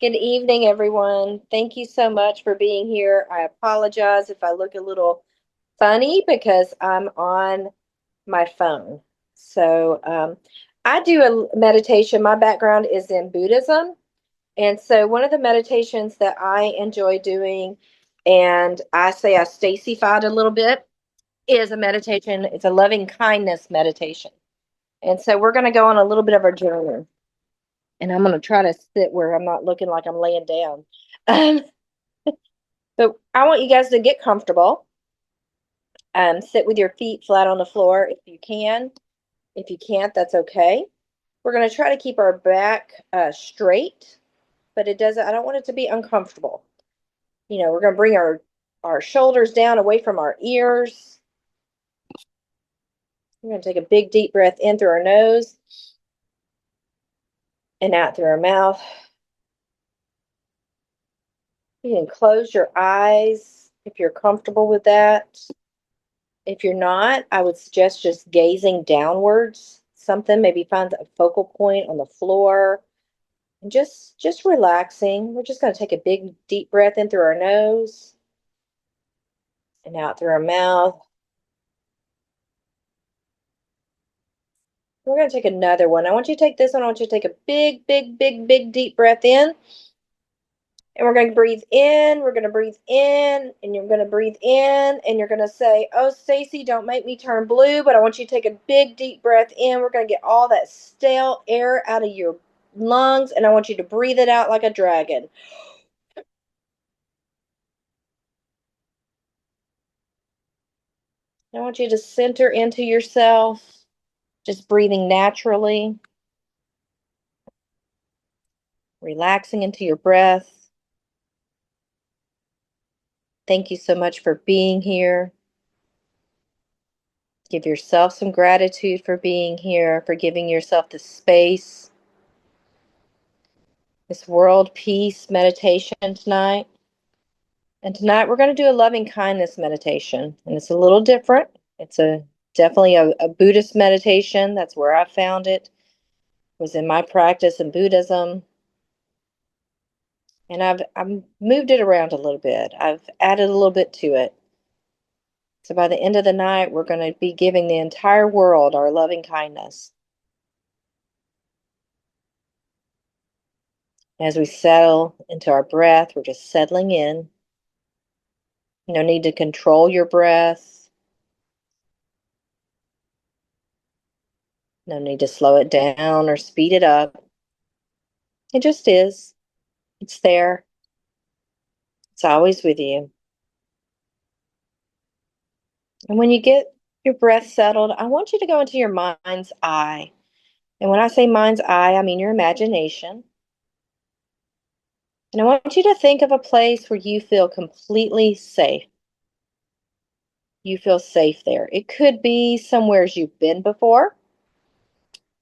Good evening, everyone. Thank you so much for being here. I apologize if I look a little funny because I'm on my phone. I do a meditation. My background is in Buddhism. And so, one of the meditations that I enjoy doing, and I say I Stacey-fied a little bit, is a meditation. It's a loving kindness meditation. And so, we're going to go on a little bit of a journey. And I'm going to try to sit where I'm not looking like I'm laying down. Um, So I want you guys to get comfortable. Sit with your feet flat on the floor if you can. If you can't, that's okay. We're going to try to keep our back straight, but I don't want it to be uncomfortable. We're going to bring our shoulders down away from our ears. We're going to take a big deep breath in through our nose and out through our mouth. You can close your eyes if you're comfortable with that. If you're not, I would suggest just gazing downwards, something, maybe find a focal point on the floor and just relaxing. We're just going to take a big deep breath in through our nose and out through our mouth. We're going to take another one. I want you to take this one. I want you to take a big deep breath in. And we're going to breathe in, we're going to breathe in, and you're going to breathe in, and you're going to say, "Oh, Stacey, don't make me turn blue," but I want you to take a big, deep breath in. We're going to get all that stale air out of your lungs, and I want you to breathe it out like a dragon. I want you to center into yourself, just breathing naturally, relaxing into your breath. Thank you so much for being here. Give yourself some gratitude for being here, for giving yourself the space. This world peace meditation tonight. And tonight we're going to do a loving kindness meditation. And it's a little different. It's definitely a Buddhist meditation. That's where I found it. It was in my practice in Buddhism. And I've moved it around a little bit. I've added a little bit to it. So by the end of the night, we're going to be giving the entire world our loving kindness. As we settle into our breath, we're just settling in. No need to control your breath. No need to slow it down or speed it up. It just is. It's there. It's always with you. And when you get your breath settled, I want you to go into your mind's eye. And when I say mind's eye, I mean your imagination. And I want you to think of a place where you feel completely safe. You feel safe there. It could be somewhere you've been before.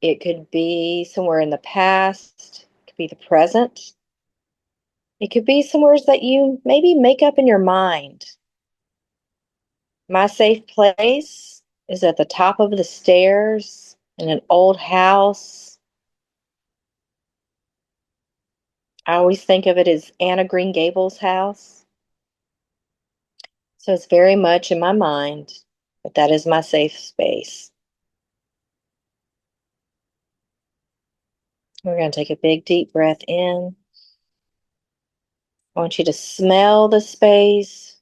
It could be somewhere in the past. It could be the present. It could be somewhere that you maybe make up in your mind. My safe place is at the top of the stairs in an old house. I always think of it as Anna Green Gables' house. So it's very much in my mind, but that is my safe space. We're going to take a big deep breath in. I want you to smell the space.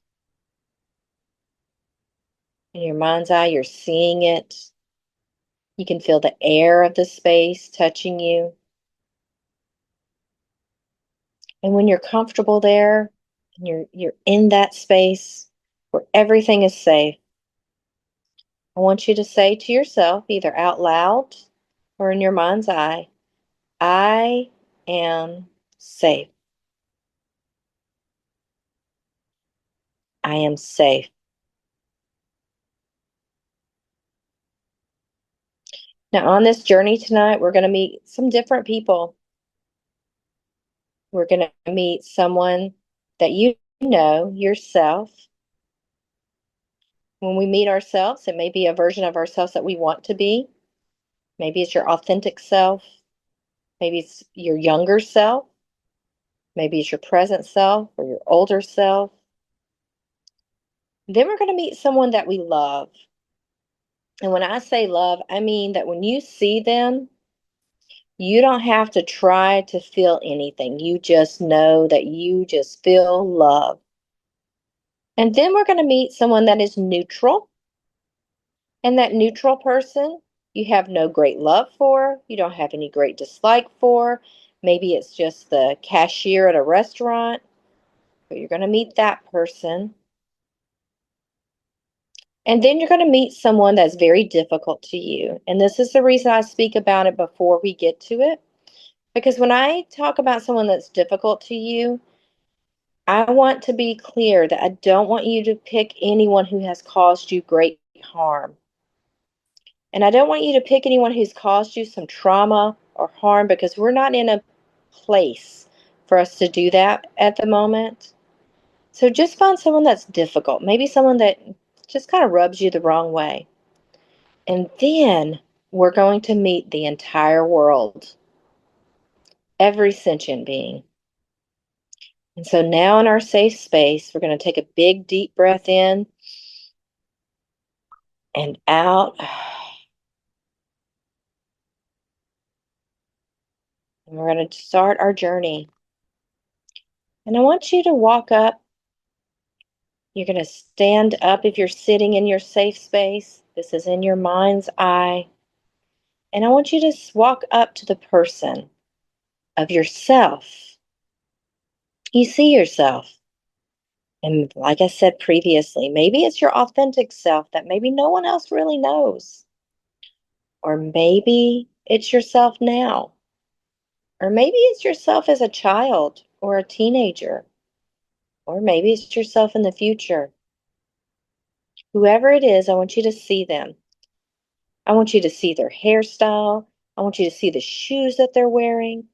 In your mind's eye, you're seeing it. You can feel the air of the space touching you. And when you're comfortable there, and you're in that space where everything is safe, I want you to say to yourself, either out loud or in your mind's eye, "I am safe. I am safe." Now, on this journey tonight, we're going to meet some different people. We're going to meet someone that you know yourself. When we meet ourselves, it may be a version of ourselves that we want to be. Maybe it's your authentic self. Maybe it's your younger self. Maybe it's your present self or your older self. Then we're going to meet someone that we love. And when I say love, I mean that when you see them, you don't have to try to feel anything. You just know that you just feel love. And then we're going to meet someone that is neutral. And that neutral person you have no great love for, you don't have any great dislike for. Maybe it's just the cashier at a restaurant, but you're going to meet that person. And then you're going to meet someone that's very difficult to you. And this is the reason I speak about it before we get to it. Because when I talk about someone that's difficult to you, I want to be clear that I don't want you to pick anyone who has caused you great harm. And I don't want you to pick anyone who's caused you some trauma or harm because we're not in a place for us to do that at the moment. So just find someone that's difficult, maybe someone that just kind of rubs you the wrong way. And then we're going to meet the entire world, every sentient being. And so now in our safe space, we're going to take a big, deep breath in and out. And we're going to start our journey. And I want you to walk up. You're going to stand up if you're sitting in your safe space. This is in your mind's eye. And I want you to walk up to the person of yourself. You see yourself. And like I said previously, maybe it's your authentic self that maybe no one else really knows. Or maybe it's yourself now. Or maybe it's yourself as a child or a teenager. Or maybe it's yourself in the future. Whoever it is, I want you to see them. I want you to see their hairstyle. I want you to see the shoes that they're wearing.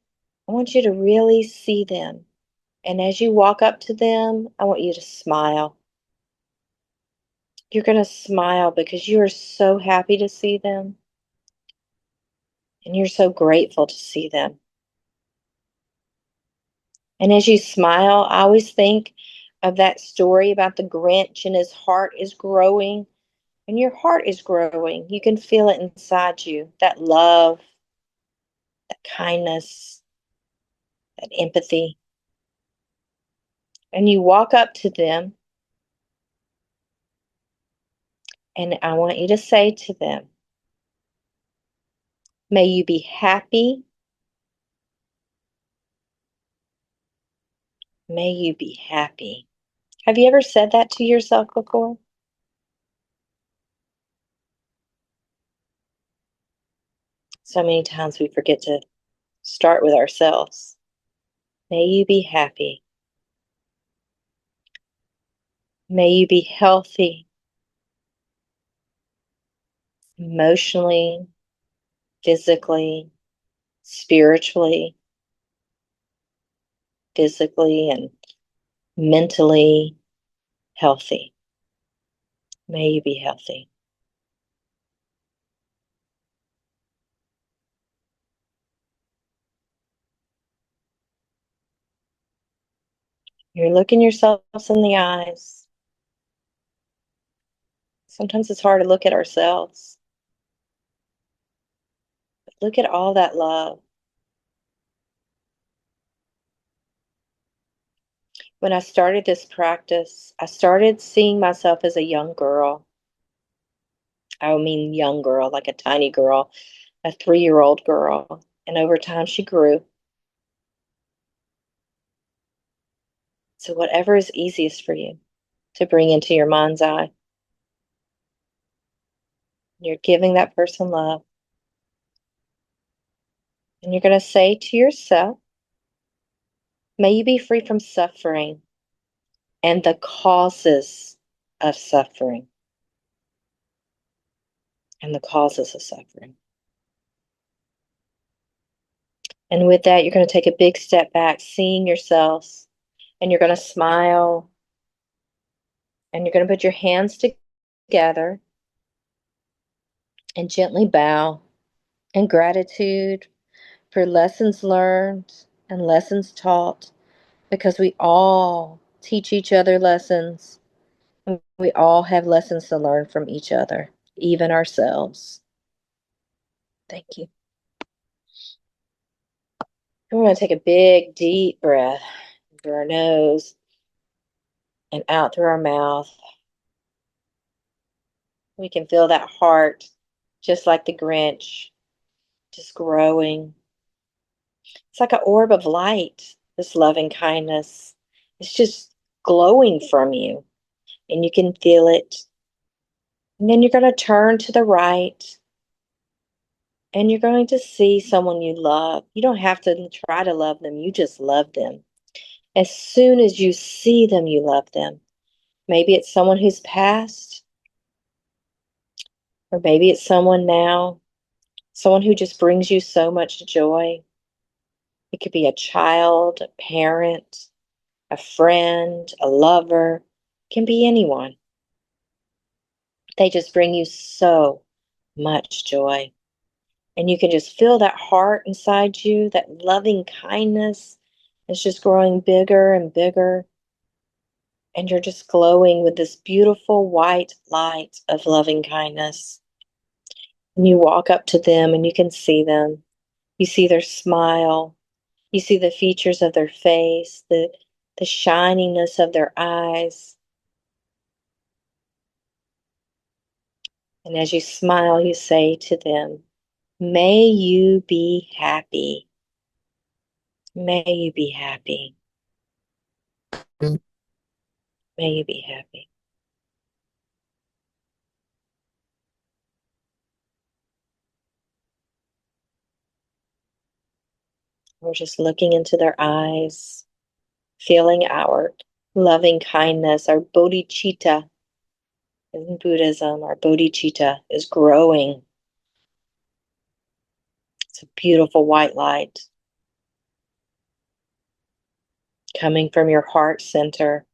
I want you to really see them. And as you walk up to them, I want you to smile. You're going to smile because you are so happy to see them and you're so grateful to see them. And as you smile, I always think of that story about the Grinch and his heart is growing. And your heart is growing. You can feel it inside you, that love, that kindness, that empathy. And you walk up to them, and I want you to say to them, may you be happy. May you be happy. Have you ever said that to yourself before? So many times we forget to start with ourselves. May you be happy. May you be healthy, emotionally, physically, spiritually, physically, and mentally healthy. May you be healthy. You're looking yourselves in the eyes. Sometimes it's hard to look at ourselves. But look at all that love. When I started this practice, I started seeing myself as a young girl. I mean, young girl, like a tiny girl, a 3-year-old girl. And over time, she grew. So, whatever is easiest for you to bring into your mind's eye, you're giving that person love. And you're going to say to yourself, may you be free from suffering and the causes of suffering. And the causes of suffering. And with that, you're going to take a big step back, seeing yourselves, and you're going to smile, and you're going to put your hands together and gently bow in gratitude for lessons learned and lessons taught because we all teach each other lessons. And we all have lessons to learn from each other, even ourselves. Thank you. And we're going to take a big, deep breath through our nose and out through our mouth. We can feel that heart, just like the Grinch, just growing. It's like an orb of light, this loving kindness. It's just glowing from you, and you can feel it. And then you're going to turn to the right, and you're going to see someone you love. You don't have to try to love them, you just love them. As soon as you see them, you love them. Maybe it's someone who's passed, or maybe it's someone now, someone who just brings you so much joy. It could be a child, a parent, a friend, a lover. It can be anyone. They just bring you so much joy. And you can just feel that heart inside you, that loving kindness is just growing bigger and bigger. And you're just glowing with this beautiful white light of loving kindness. And you walk up to them and you can see them. You see their smile. You see the features of their face, the shininess of their eyes. And as you smile, you say to them, may you be happy. May you be happy. May you be happy. We're just looking into their eyes, feeling our loving kindness, our bodhicitta. In Buddhism, our bodhicitta is growing. It's a beautiful white light coming from your heart center.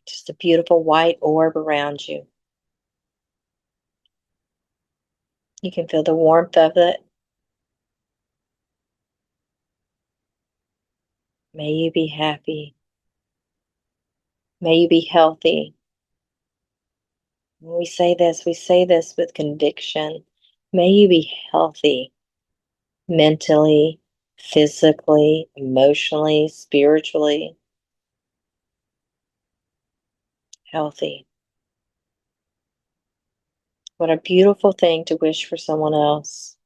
Just a beautiful white orb around you. You can feel the warmth of it. May you be happy. May you be healthy. When we say this with conviction. May you be healthy mentally, physically, emotionally, spiritually. Healthy. What a beautiful thing to wish for someone else.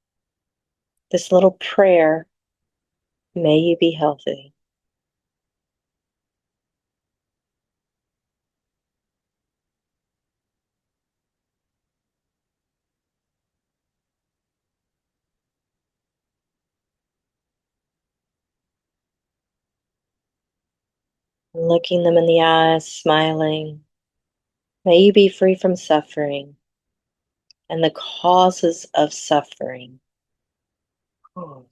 This little prayer, may you be healthy. Looking them in the eyes, smiling. May you be free from suffering and the causes of suffering. Oh,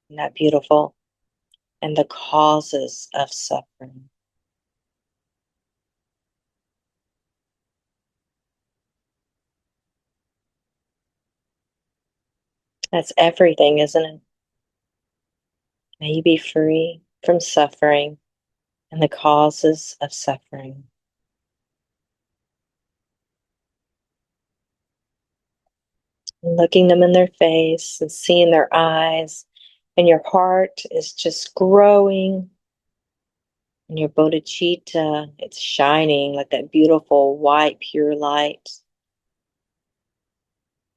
isn't that beautiful? And the causes of suffering. That's everything, isn't it? May you be free from suffering and the causes of suffering. And looking them in their face and seeing their eyes, and your heart is just growing, and your bodhicitta, it's shining like that beautiful white pure light.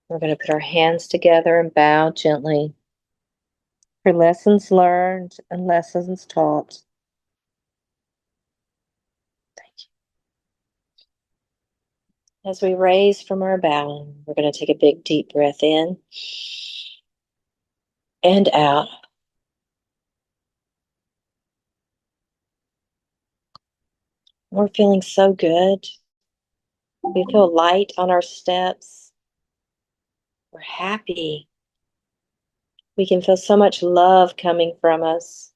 We're going to put our hands together and bow gently for lessons learned and lessons taught. Thank you. As we raise from our bowing, we're going to take a big deep breath in and out. We're feeling so good. We feel light on our steps. We're happy. We can feel so much love coming from us.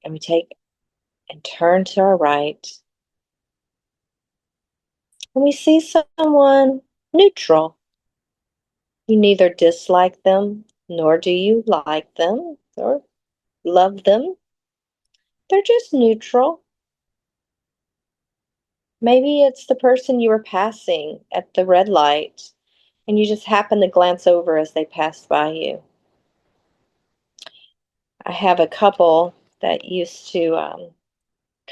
And we take and turn to our right. And we see someone neutral. You neither dislike them nor do you like them or love them. They're just neutral. Maybe it's the person you were passing at the red light and you just happened to glance over as they passed by you. I have a couple that used to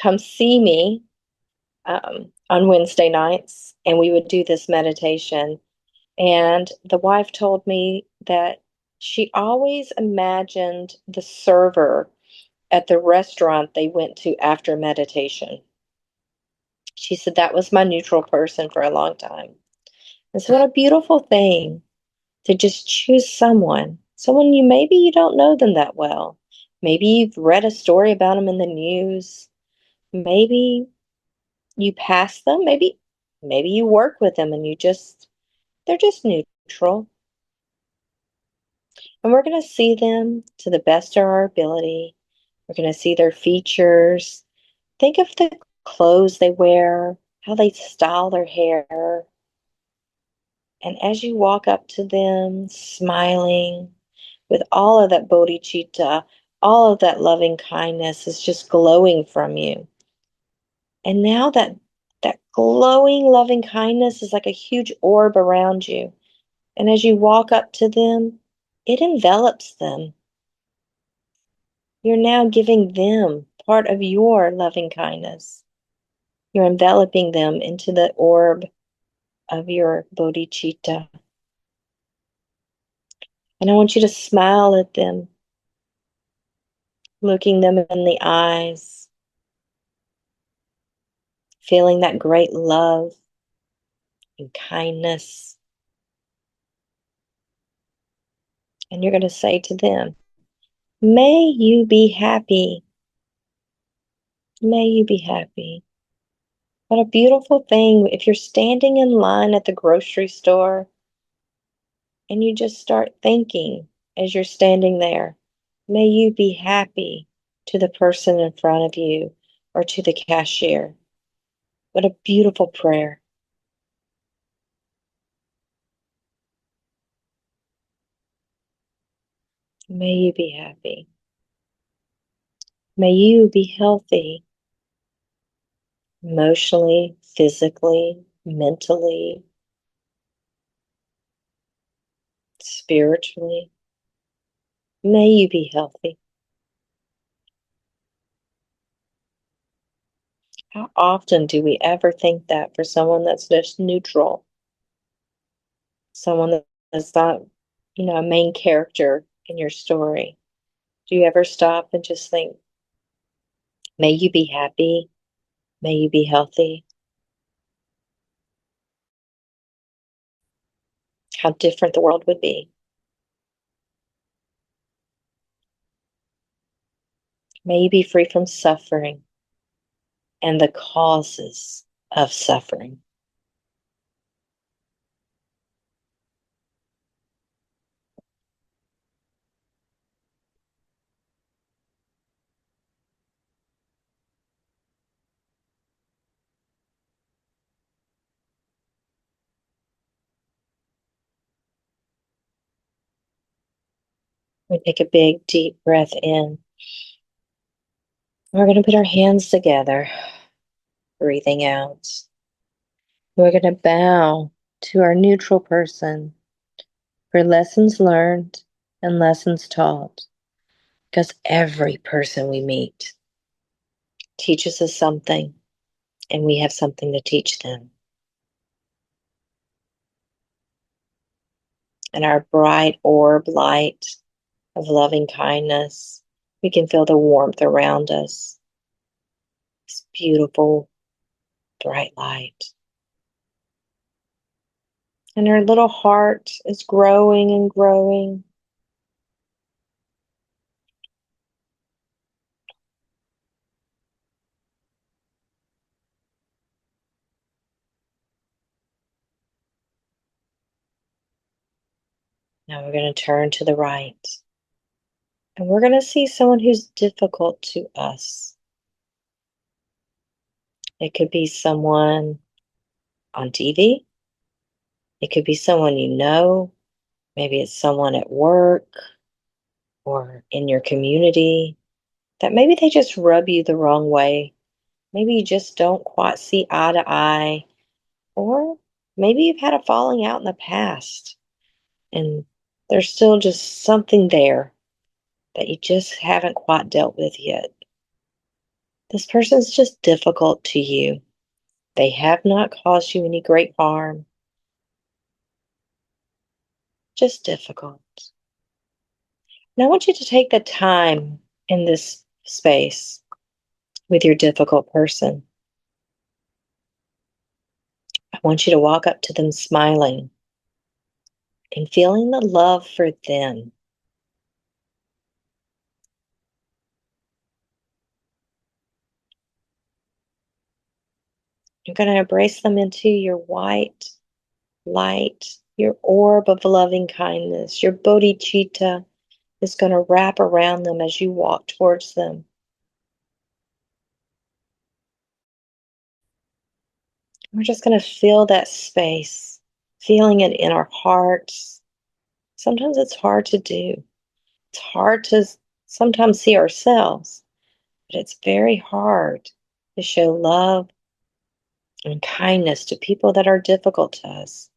come see me on Wednesday nights, and we would do this meditation. And the wife told me that she always imagined the server at the restaurant they went to after meditation. She said that was my neutral person for a long time. And so, what a beautiful thing to just choose someone you maybe you don't know them that well. Maybe you've read a story about them in the news. Maybe you pass them. Maybe you work with them and they're just neutral. And we're going to see them to the best of our ability. We're going to see their features. Think of the clothes they wear, how they style their hair. And as you walk up to them, smiling with all of that bodhicitta, all of that loving kindness is just glowing from you. And now that glowing loving kindness is like a huge orb around you. And as you walk up to them, it envelops them. You're now giving them part of your loving kindness. You're enveloping them into the orb of your bodhicitta. And I want you to smile at them, looking them in the eyes, feeling that great love and kindness. And you're going to say to them, may you be happy. May you be happy. What a beautiful thing if you're standing in line at the grocery store and you just start thinking as you're standing there, may you be happy to the person in front of you or to the cashier. What a beautiful prayer. May you be happy. May you be healthy emotionally, physically, mentally, spiritually. May you be healthy. How often do we ever think that for someone that's just neutral? Someone that's not, a main character in your story. Do you ever stop and just think, may you be happy? May you be healthy? How different the world would be. May you be free from suffering and the causes of suffering. We take a big, deep breath in. We're going to put our hands together, breathing out. We're going to bow to our neutral person for lessons learned and lessons taught, because every person we meet teaches us something, and we have something to teach them. And our bright orb light of loving kindness, we can feel the warmth around us. This beautiful, bright light. And our little heart is growing and growing. Now we're going to turn to the right. And we're going to see someone who's difficult to us. It could be someone on TV. It could be someone you know. Maybe it's someone at work or in your community that maybe they just rub you the wrong way. Maybe you just don't quite see eye to eye, or maybe you've had a falling out in the past and there's still just something there that you just haven't quite dealt with yet. This person's just difficult to you. They have not caused you any great harm, just difficult. And I want you to take the time in this space with your difficult person. I want you to walk up to them smiling and feeling the love for them. You're going to embrace them into your white light, your orb of loving kindness. Your bodhicitta is going to wrap around them as you walk towards them. We're just going to fill that space, feeling it in our hearts. Sometimes it's hard to do. It's hard to sometimes see ourselves, but it's very hard to show love and kindness to people that are difficult to us.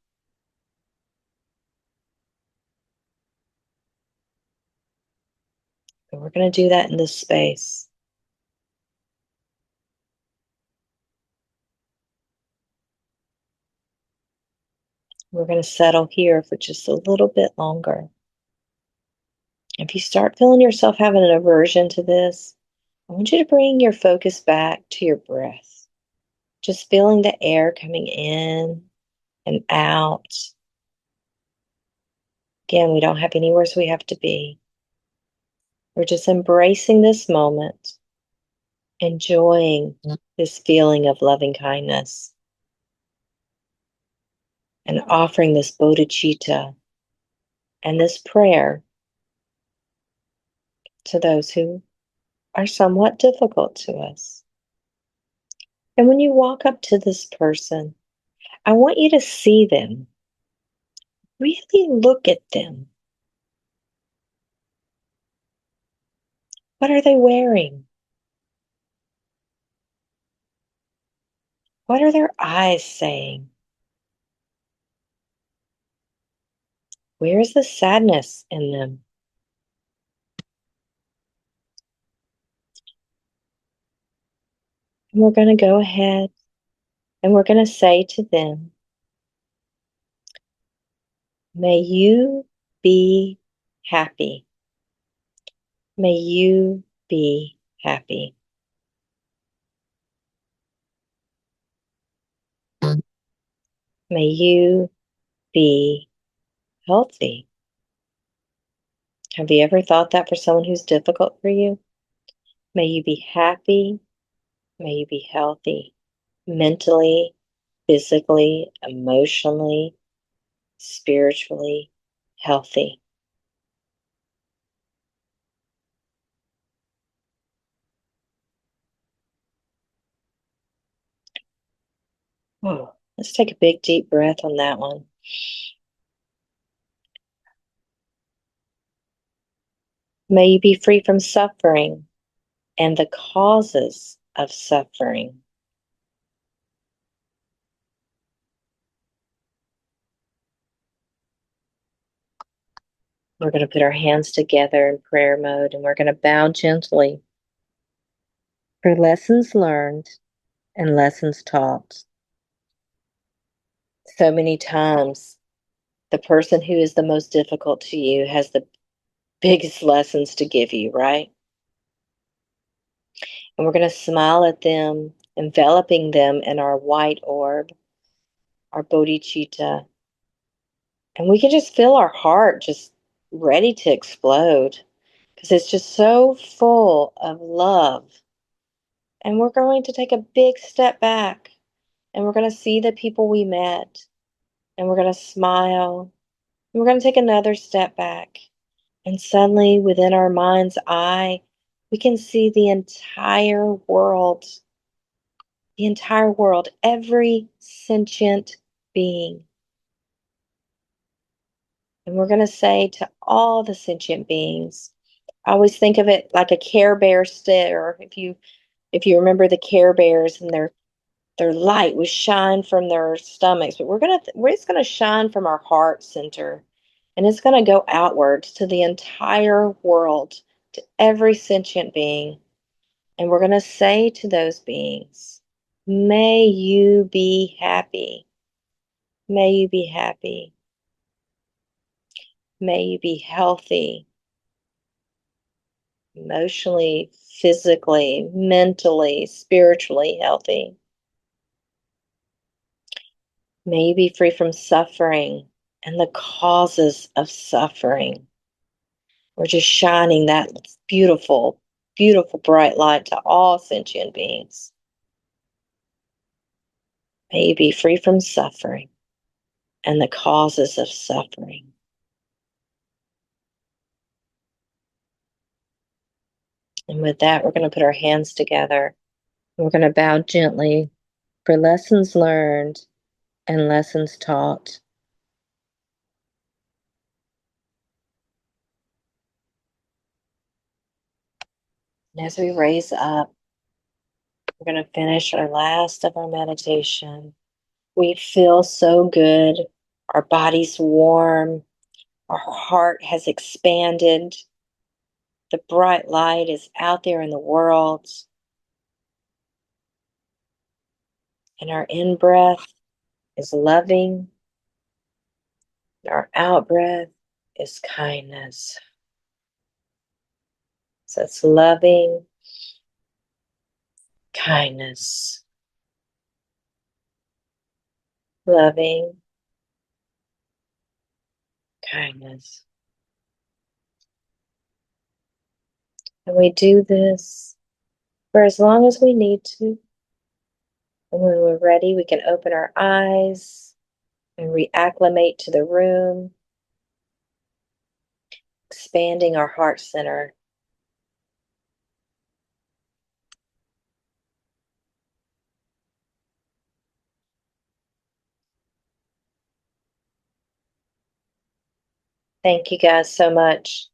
And we're going to do that in this space. We're going to settle here for just a little bit longer. If you start feeling yourself having an aversion to this, I want you to bring your focus back to your breath. Just feeling the air coming in and out. Again, we don't have anywhere we have to be. We're just embracing this moment, enjoying this feeling of loving kindness, and offering this bodhicitta and this prayer to those who are somewhat difficult to us. And when you walk up to this person, I want you to see them. Really look at them. What are they wearing? What are their eyes saying? Where is the sadness in them? And we're going to go ahead and we're going to say to them, may you be happy. May you be happy. May you be healthy. Have you ever thought that for someone who's difficult for you? May you be happy. May you be healthy, mentally, physically, emotionally, spiritually healthy. Whoa, let's take a big deep breath on that one. May you be free from suffering and the causes of suffering. We're going to put our hands together in prayer mode and we're going to bow gently for lessons learned and lessons taught. So many times, the person who is the most difficult to you has the biggest lessons to give you, right? And we're going to smile at them, enveloping them in our white orb, our bodhicitta. And we can just feel our heart just ready to explode because it's just so full of love. And we're going to take a big step back and we're going to see the people we met and we're going to smile. And we're going to take another step back. And suddenly, within our mind's eye, we can see the entire world. The entire world, every sentient being. And we're going to say to all the sentient beings, I always think of it like a Care Bear stare. If you remember the Care Bears and their light would shine from their stomachs, but it's gonna shine from our heart center, and it's gonna go outwards to the entire world, to every sentient being, and we're gonna say to those beings, may you be happy. May you be happy. May you be healthy, emotionally, physically, mentally, spiritually healthy. May you be free from suffering and the causes of suffering. We're just shining that beautiful, beautiful bright light to all sentient beings. May you be free from suffering and the causes of suffering. And with that, we're going to put our hands together. We're going to bow gently for lessons learned and lessons taught. And as we raise up, we're going to finish our last of our meditation. We feel so good. Our body's warm. Our heart has expanded. The bright light is out there in the world. And our in breath is loving. Our out breath is kindness. So it's loving, kindness, loving, kindness. And we do this for as long as we need to. And when we're ready, we can open our eyes and reacclimate to the room, expanding our heart center. Thank you guys so much.